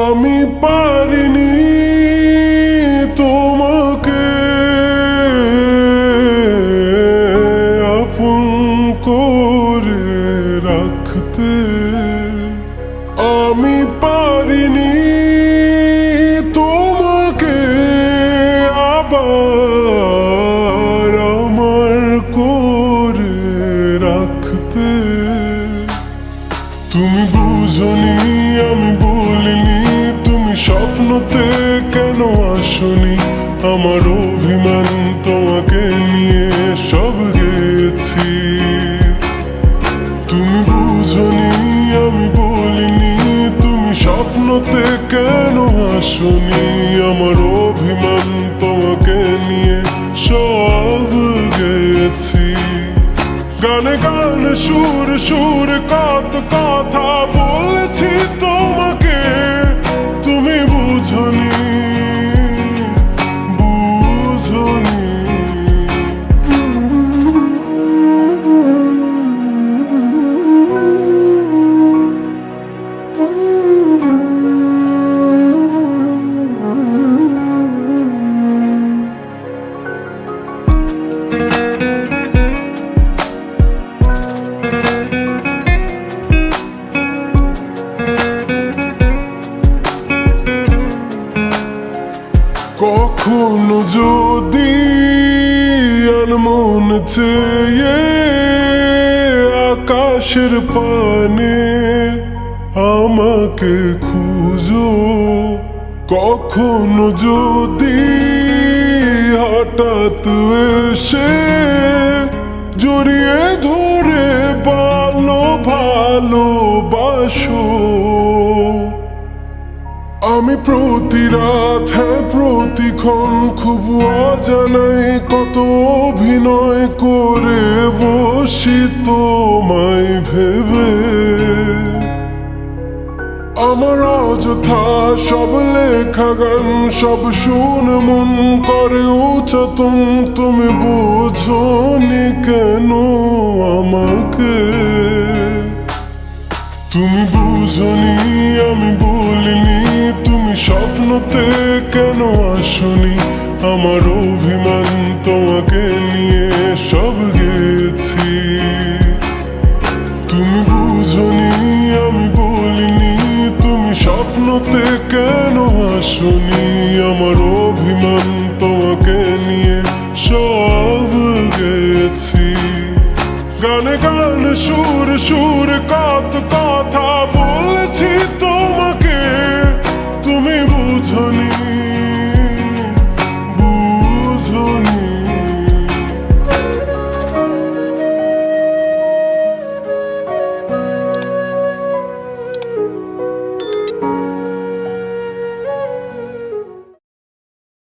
আমি পারিনি তোমাকে আপন করে রাখতে, আমি পারিনি তোমাকে আবার আমার করে রাখতে। তুমি বুঝনি আমি বলিনি, তুমি স্বপ্নতে কেন আসনি, আমার অভিমান তোমাকে নিয়ে সব গেছি। তুমি বুঝনি আমি বলিনি, তুমি স্বপ্নতে কেন আসনি, আমার অভিমান তোমাকে নিয়ে সব গেছি। গানে গানে সুর সুর কত কথা বলেছি তোমাকে, তুমি বুঝনি বুঝনি। কখনো যদি আনমন চেয়ে আকাশের পানে আমাকে খুঁজো, কখনো যদি হঠাৎ এসে জড়িয়ে ধরে ভালো ভালোবাসো, আমি প্রতি রাত হ্যাঁ প্রতিক্ষণ খুব অজানাই কত অভিনয় করে বসি তোমায় ভেবে। আমার অযথা সব লেখা গান সব শুনে মন করে উচ্চাতন, তুমি বোঝনি কেন আমাকে। তুমি বুঝনি আমি বলিনি, তুমি স্বপ্নতে কেন আসনি, আমার অভিমান তোমাকে নিয়ে সব গেছি। তুমি বুঝনি আমি বলিনি, তুমি স্বপ্নতে কেন আসনি, আমার অভিমান তোমাকে নিয়ে সব গেছি। গানে গানে সুর সুর কত কথা